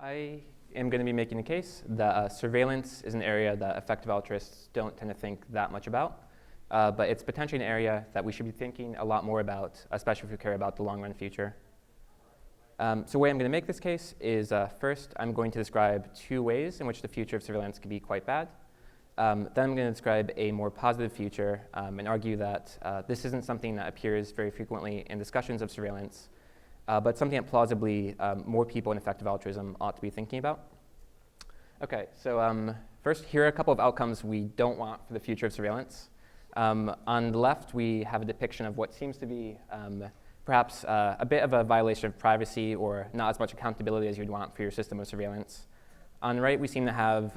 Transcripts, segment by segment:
I am going to be making the case that surveillance is an area that effective altruists don't tend to think that much about, but it's potentially an area that we should be thinking a lot more about, especially if we care about the long-run future. So the way I'm going to make this case is first, I'm going to describe two ways in which the future of surveillance could be quite bad. Then I'm going to describe a more positive future and argue that this isn't something that appears very frequently in discussions of surveillance, but something that plausibly more people in effective altruism ought to be thinking about. Okay, so first, here are a couple of outcomes we don't want for the future of surveillance. On the left, we have a depiction of what seems to be perhaps a bit of a violation of privacy or not as much accountability as you'd want for your system of surveillance. On the right, we seem to have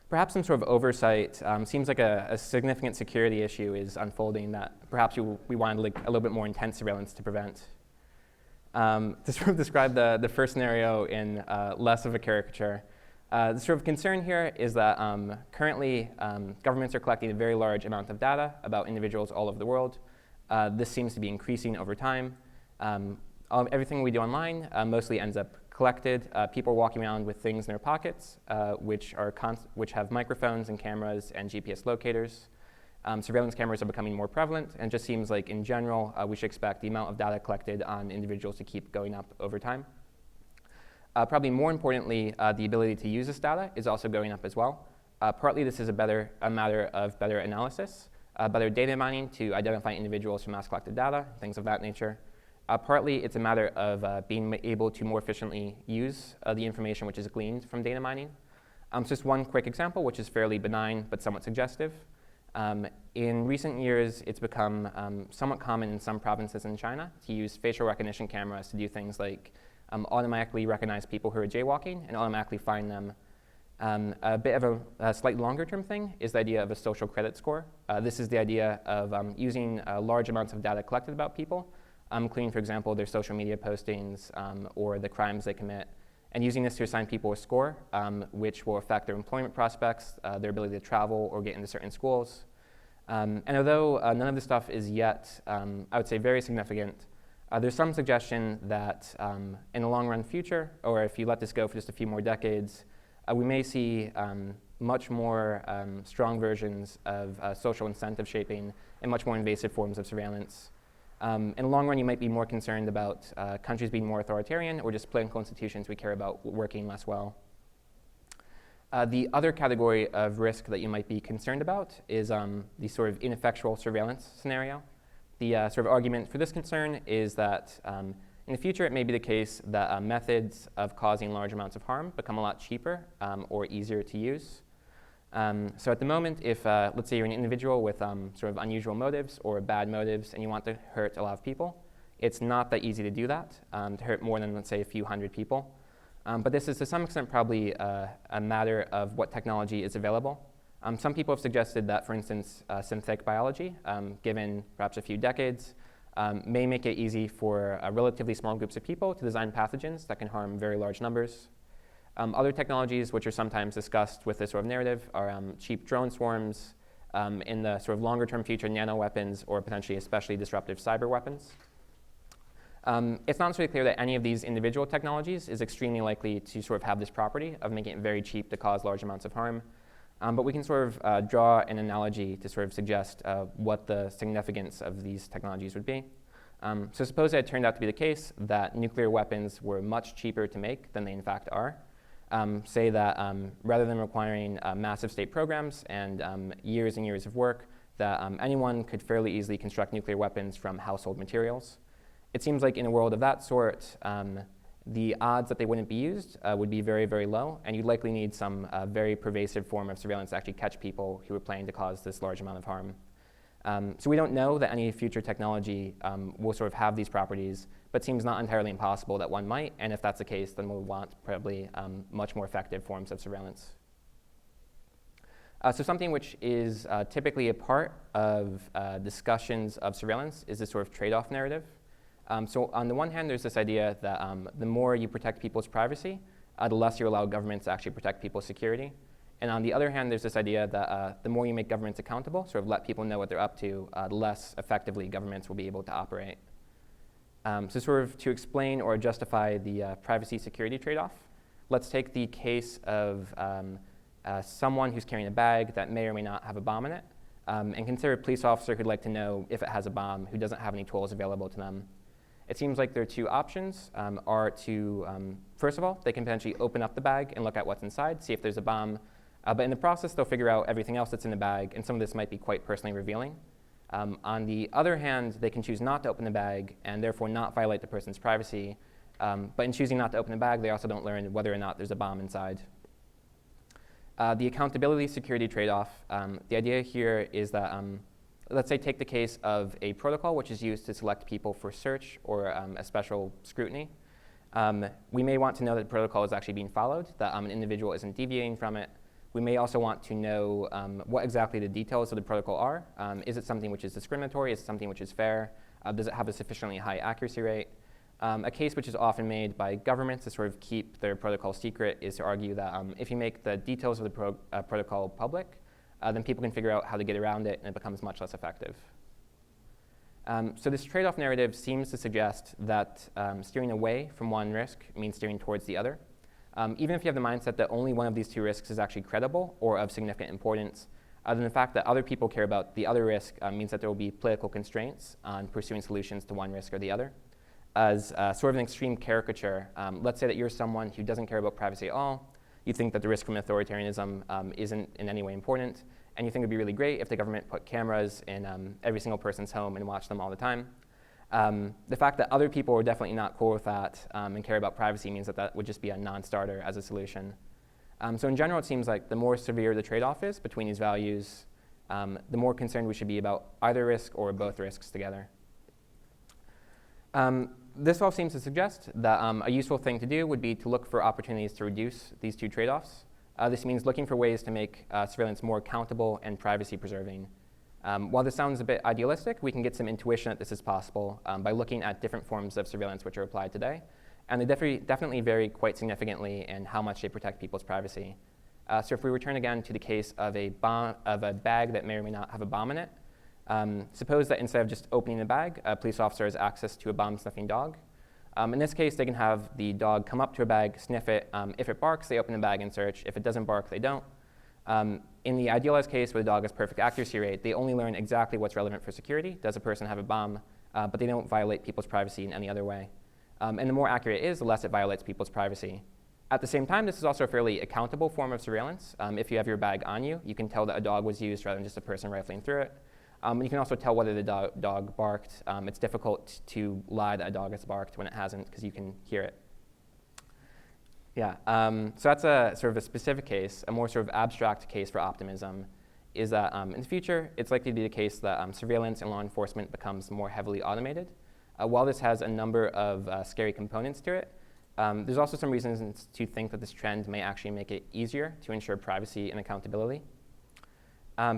perhaps some sort of oversight. Seems like a significant security issue is unfolding that perhaps we wanted like a little bit more intense surveillance to prevent. To sort of describe the first scenario in less of a caricature, the sort of concern here is that currently governments are collecting a very large amount of data about individuals all over the world. This seems to be increasing over time. Everything we do online mostly ends up collected. People are walking around with things in their pockets, which have microphones and cameras and GPS locators. Surveillance cameras are becoming more prevalent, and it just seems like in general we should expect the amount of data collected on individuals to keep going up over time. Probably more importantly, the ability to use this data is also going up as well. Partly this is a matter of better analysis, better data mining to identify individuals from mass collected data, things of that nature. Partly it's a matter of being able to more efficiently use the information which is gleaned from data mining. So just one quick example, which is fairly benign but somewhat suggestive. In recent years, it's become somewhat common in some provinces in China to use facial recognition cameras to do things like automatically recognize people who are jaywalking and automatically fine them. A bit of a slightly longer-term thing is the idea of a social credit score. This is the idea of using large amounts of data collected about people, including, for example, their social media postings or the crimes they commit, and using this to assign people a score, which will affect their employment prospects, their ability to travel or get into certain schools. And although none of this stuff is yet, I would say, very significant, there's some suggestion that in the long-run future, or if you let this go for just a few more decades, we may see much more strong versions of social incentive shaping and much more invasive forms of surveillance. In the long run, you might be more concerned about countries being more authoritarian or just political institutions we care about working less well. The other category of risk that you might be concerned about is the sort of ineffectual surveillance scenario. The sort of argument for this concern is that in the future, it may be the case that methods of causing large amounts of harm become a lot cheaper or easier to use. So at the moment, if let's say you're an individual with sort of unusual motives or bad motives and you want to hurt a lot of people, it's not that easy to do that, to hurt more than, let's say, a few hundred people. But this is to some extent probably a matter of what technology is available. Some people have suggested that, for instance, synthetic biology, given perhaps a few decades, may make it easy for relatively small groups of people to design pathogens that can harm very large numbers. Other technologies which are sometimes discussed with this sort of narrative are cheap drone swarms, in the sort of longer-term future nano weapons, or potentially especially disruptive cyber weapons. It's not necessarily clear that any of these individual technologies is extremely likely to sort of have this property of making it very cheap to cause large amounts of harm. But we can sort of draw an analogy to sort of suggest what the significance of these technologies would be. So suppose it turned out to be the case that nuclear weapons were much cheaper to make than they in fact are. Say that rather than requiring massive state programs and years and years of work, that anyone could fairly easily construct nuclear weapons from household materials. It seems like in a world of that sort, the odds that they wouldn't be used would be very, very low, and you'd likely need some very pervasive form of surveillance to actually catch people who are planning to cause this large amount of harm. So we don't know that any future technology will sort of have these properties, but it seems not entirely impossible that one might, and if that's the case, then we'll want probably much more effective forms of surveillance. So something which is typically a part of discussions of surveillance is this sort of trade-off narrative. So on the one hand, there's this idea that the more you protect people's privacy, the less you allow governments to actually protect people's security. And on the other hand, there's this idea that the more you make governments accountable, sort of let people know what they're up to, the less effectively governments will be able to operate. So sort of to explain or justify the privacy-security trade-off, let's take the case of someone who's carrying a bag that may or may not have a bomb in it, and consider a police officer who'd like to know if it has a bomb who doesn't have any tools available to them. It seems like their two options are to, first of all, they can potentially open up the bag and look at what's inside, see if there's a bomb. But in the process, they'll figure out everything else that's in the bag, and some of this might be quite personally revealing. On the other hand, they can choose not to open the bag and therefore not violate the person's privacy. But in choosing not to open the bag, they also don't learn whether or not there's a bomb inside. The accountability security trade-off, the idea here is that let's say take the case of a protocol which is used to select people for search or a special scrutiny. We may want to know that the protocol is actually being followed, that an individual isn't deviating from it. We may also want to know what exactly the details of the protocol are. Is it something which is discriminatory? Is it something which is fair? Does it have a sufficiently high accuracy rate? A case which is often made by governments to sort of keep their protocol secret is to argue that if you make the details of the protocol public, then people can figure out how to get around it, and it becomes much less effective. So this trade-off narrative seems to suggest that steering away from one risk means steering towards the other. Even if you have the mindset that only one of these two risks is actually credible or of significant importance, then the fact that other people care about the other risk means that there will be political constraints on pursuing solutions to one risk or the other. As sort of an extreme caricature, let's say that you're someone who doesn't care about privacy at all. You think that the risk from authoritarianism isn't in any way important, and you think it would be really great if the government put cameras in every single person's home and watched them all the time. The fact that other people are definitely not cool with that and care about privacy means that that would just be a non-starter as a solution. So in general, it seems like the more severe the trade-off is between these values, the more concerned we should be about either risk or both risks together. This all seems to suggest that a useful thing to do would be to look for opportunities to reduce these two trade-offs. This means looking for ways to make surveillance more accountable and privacy-preserving. While this sounds a bit idealistic, we can get some intuition that this is possible by looking at different forms of surveillance which are applied today. And they definitely vary quite significantly in how much they protect people's privacy. So if we return again to the case of a bag that may or may not have a bomb in it, suppose that instead of just opening the bag, a police officer has access to a bomb-sniffing dog. In this case, they can have the dog come up to a bag, sniff it. If it barks, they open the bag and search. If it doesn't bark, they don't. In the idealized case where the dog has perfect accuracy rate, they only learn exactly what's relevant for security. Does a person have a bomb? But they don't violate people's privacy in any other way. And the more accurate it is, the less it violates people's privacy. At the same time, this is also a fairly accountable form of surveillance. If you have your bag on you, you can tell that a dog was used rather than just a person rifling through it. You can also tell whether the dog barked. It's difficult to lie that a dog has barked when it hasn't because you can hear it. Yeah, so that's a sort of a specific case. A more sort of abstract case for optimism is that in the future, it's likely to be the case that surveillance and law enforcement becomes more heavily automated. While this has a number of scary components to it, there's also some reasons to think that this trend may actually make it easier to ensure privacy and accountability.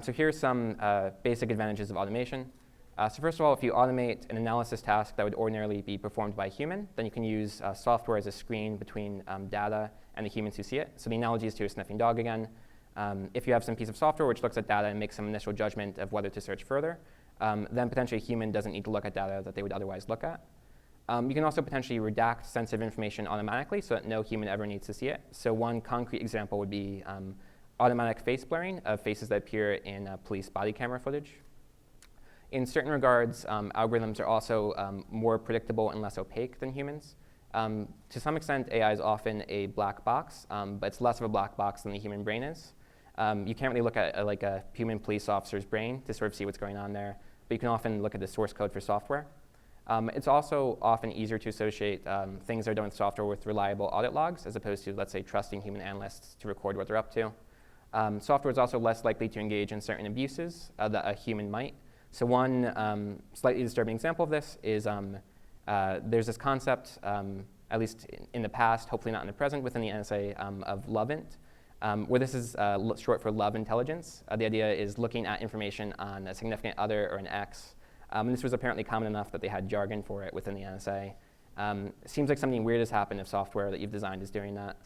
So here are some basic advantages of automation. So first of all, if you automate an analysis task that would ordinarily be performed by a human, then you can use software as a screen between data and the humans who see it. So the analogy is to a sniffing dog again. If you have some piece of software which looks at data and makes some initial judgment of whether to search further, then potentially a human doesn't need to look at data that they would otherwise look at. You can also potentially redact sensitive information automatically so that no human ever needs to see it. So one concrete example would be automatic face blurring of faces that appear in police body camera footage. In certain regards, algorithms are also more predictable and less opaque than humans. To some extent, AI is often a black box, but it's less of a black box than the human brain is. You can't really look at like a human police officer's brain to sort of see what's going on there, but you can often look at the source code for software. It's also often easier to associate things that are done with software with reliable audit logs as opposed to, let's say, trusting human analysts to record what they're up to. Software is also less likely to engage in certain abuses that a human might. So one slightly disturbing example of this is there's this concept, at least in the past, hopefully not in the present, within the NSA of LOVEINT, where this is short for love intelligence. The idea is looking at information on a significant other or an ex. And this was apparently common enough that they had jargon for it within the NSA. It seems like something weird has happened if software that you've designed is doing that.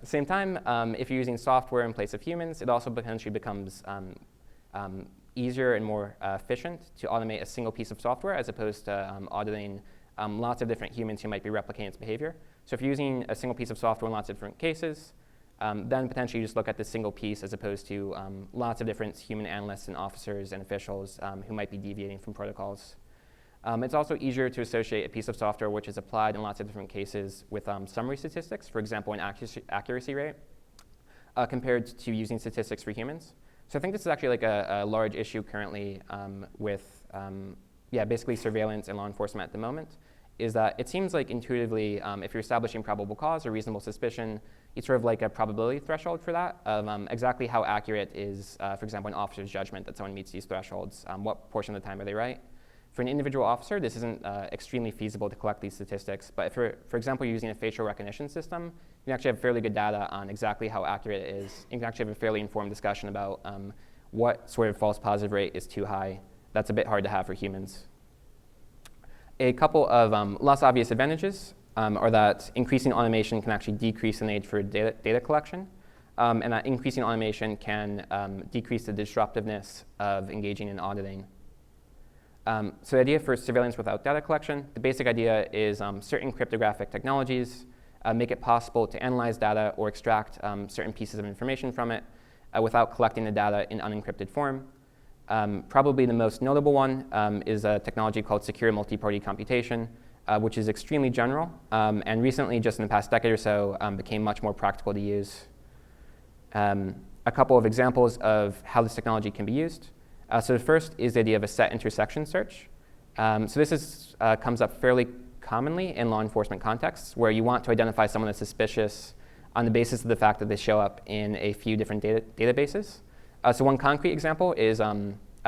Same time, if you're using software in place of humans, it also potentially becomes easier and more efficient to automate a single piece of software as opposed to auditing lots of different humans who might be replicating its behavior. So if you're using a single piece of software in lots of different cases, then potentially you just look at this single piece as opposed to lots of different human analysts and officers and officials who might be deviating from protocols. It's also easier to associate a piece of software which is applied in lots of different cases with summary statistics, for example, an accuracy rate, compared to using statistics for humans. So I think this is actually like a large issue currently with basically surveillance and law enforcement at the moment, is that it seems like intuitively, if you're establishing probable cause or reasonable suspicion, it's sort of like a probability threshold for that of exactly how accurate is, for example, an officer's judgment that someone meets these thresholds. What portion of the time are they right? For an individual officer, this isn't extremely feasible to collect these statistics, but if you're, for example, using a facial recognition system, you can actually have fairly good data on exactly how accurate it is. You can actually have a fairly informed discussion about what sort of false positive rate is too high. That's a bit hard to have for humans. A couple of less obvious advantages are that increasing automation can actually decrease the need for data collection, and that increasing automation can decrease the disruptiveness of engaging in auditing. So the idea for surveillance without data collection, the basic idea is certain cryptographic technologies make it possible to analyze data or extract certain pieces of information from it without collecting the data in unencrypted form. Probably the most notable one is a technology called secure multi-party computation, which is extremely general, and recently, just in the past decade or so, became much more practical to use. A couple of examples of how this technology can be used. So the first is the idea of a set intersection search. So this comes up fairly commonly in law enforcement contexts, where you want to identify someone that's suspicious on the basis of the fact that they show up in a few different databases. So one concrete example is,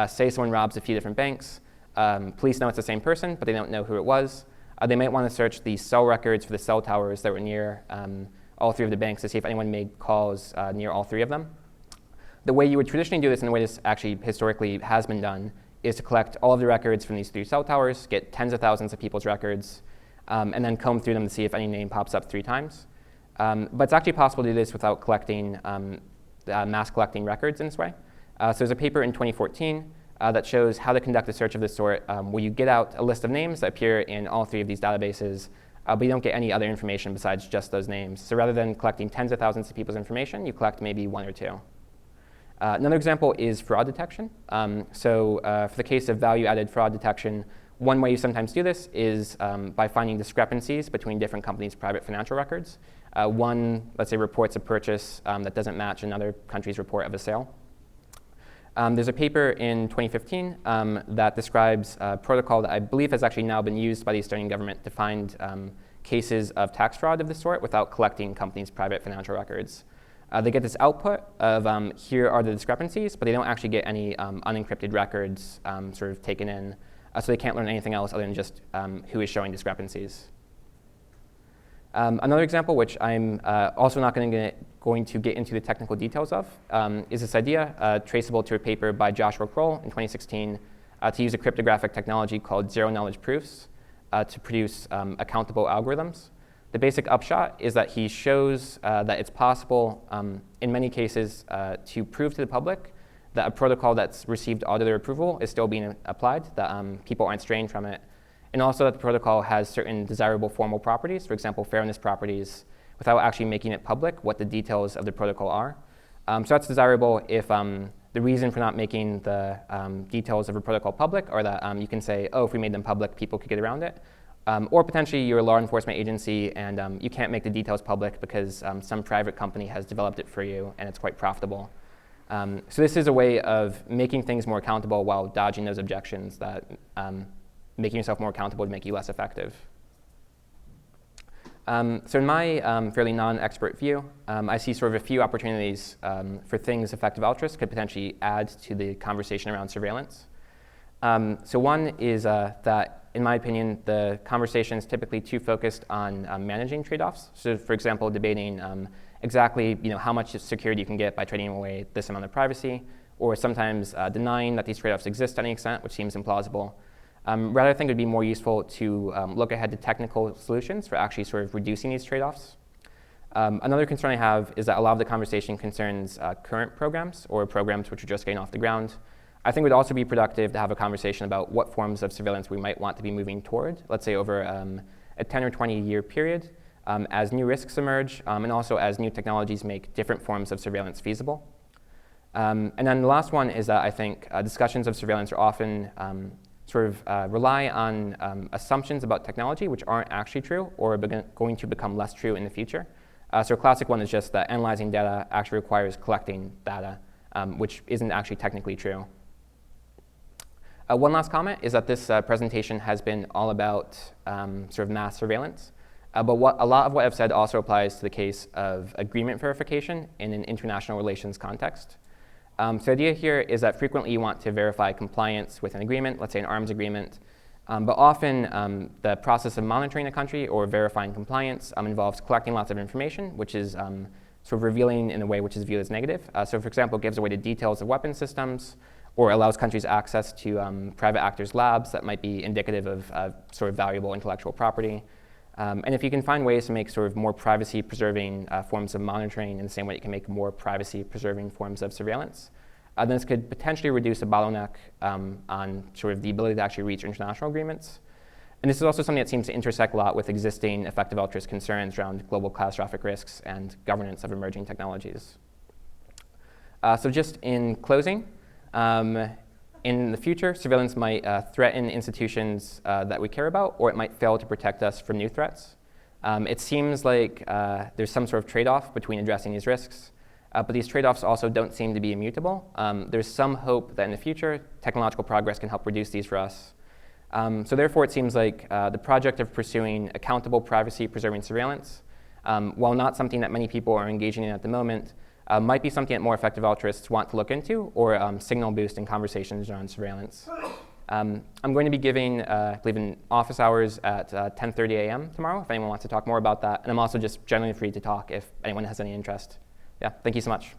say someone robs a few different banks. Police know it's the same person, but they don't know who it was. They might want to search the cell records for the cell towers that were near all three of the banks to see if anyone made calls near all three of them. The way you would traditionally do this, and the way this actually historically has been done, is to collect all of the records from these three cell towers, get tens of thousands of people's records, and then comb through them to see if any name pops up 3 times. But it's actually possible to do this without collecting, mass collecting records in this way. So there's a paper in 2014 that shows how to conduct a search of this sort, where you get out a list of names that appear in all 3 of these databases, but you don't get any other information besides just those names. So rather than collecting tens of thousands of people's information, you collect maybe 1 or 2. Another example is fraud detection. For the case of value-added fraud detection, one way you sometimes do this is by finding discrepancies between different companies' private financial records. One, let's say, reports a purchase that doesn't match another country's report of a sale. There's a paper in 2015 that describes a protocol that I believe has actually now been used by the Estonian government to find cases of tax fraud of this sort without collecting companies' private financial records. They get this output of here are the discrepancies, but they don't actually get any unencrypted records sort of taken in, so they can't learn anything else other than just who is showing discrepancies. Another example, which I'm also not going to get into the technical details of, is this idea traceable to a paper by Joshua Kroll in 2016 to use a cryptographic technology called zero-knowledge proofs to produce accountable algorithms. The basic upshot is that he shows that it's possible, in many cases, to prove to the public that a protocol that's received auditor approval is still being applied, that people aren't straying from it, and also that the protocol has certain desirable formal properties, for example, fairness properties, without actually making it public what the details of the protocol are. So that's desirable if the reason for not making the details of a protocol public are that you can say, oh, if we made them public, people could get around it. Or potentially you're a law enforcement agency and you can't make the details public because some private company has developed it for you and it's quite profitable. So this is a way of making things more accountable while dodging those objections that making yourself more accountable would make you less effective. So in my fairly non-expert view, I see sort of a few opportunities for things effective altruists could potentially add to the conversation around surveillance. So one is that, in my opinion, the conversation is typically too focused on managing trade-offs. So for example, debating exactly how much security you can get by trading away this amount of privacy, or sometimes denying that these trade-offs exist to any extent, which seems implausible. Rather, I think it would be more useful to look ahead to technical solutions for actually sort of reducing these trade-offs. Another concern I have is that a lot of the conversation concerns current programs or programs which are just getting off the ground. I think it would also be productive to have a conversation about what forms of surveillance we might want to be moving toward, let's say over a 10 or 20 year period, as new risks emerge, and also as new technologies make different forms of surveillance feasible. And then the last one is that I think discussions of surveillance are often rely on assumptions about technology which aren't actually true or are going to become less true in the future. So a classic one is just that analyzing data actually requires collecting data, which isn't actually technically true. One last comment is that this presentation has been all about mass surveillance. But a lot of what I've said also applies to the case of agreement verification in an international relations context. So the idea here is that frequently you want to verify compliance with an agreement, let's say an arms agreement. But often the process of monitoring a country or verifying compliance involves collecting lots of information, which is revealing in a way which is viewed as negative. So for example, it gives away the details of weapon systems, or allows countries access to private actors' labs that might be indicative of valuable intellectual property. And if you can find ways to make more privacy-preserving forms of monitoring in the same way you can make more privacy-preserving forms of surveillance, then this could potentially reduce a bottleneck on the ability to actually reach international agreements. And this is also something that seems to intersect a lot with existing effective altruist concerns around global catastrophic risks and governance of emerging technologies. So just in closing, in the future, surveillance might threaten institutions that we care about, or it might fail to protect us from new threats. It seems like there's some sort of trade-off between addressing these risks, but these trade-offs also don't seem to be immutable. There's some hope that in the future, technological progress can help reduce these for us. So therefore, it seems like the project of pursuing accountable privacy-preserving surveillance, while not something that many people are engaging in at the moment, might be something that more effective altruists want to look into or signal boost in conversations around surveillance. I'm going to be giving, I believe, in office hours at 10:30 a.m. tomorrow, if anyone wants to talk more about that. And I'm also just generally free to talk if anyone has any interest. Yeah, thank you so much.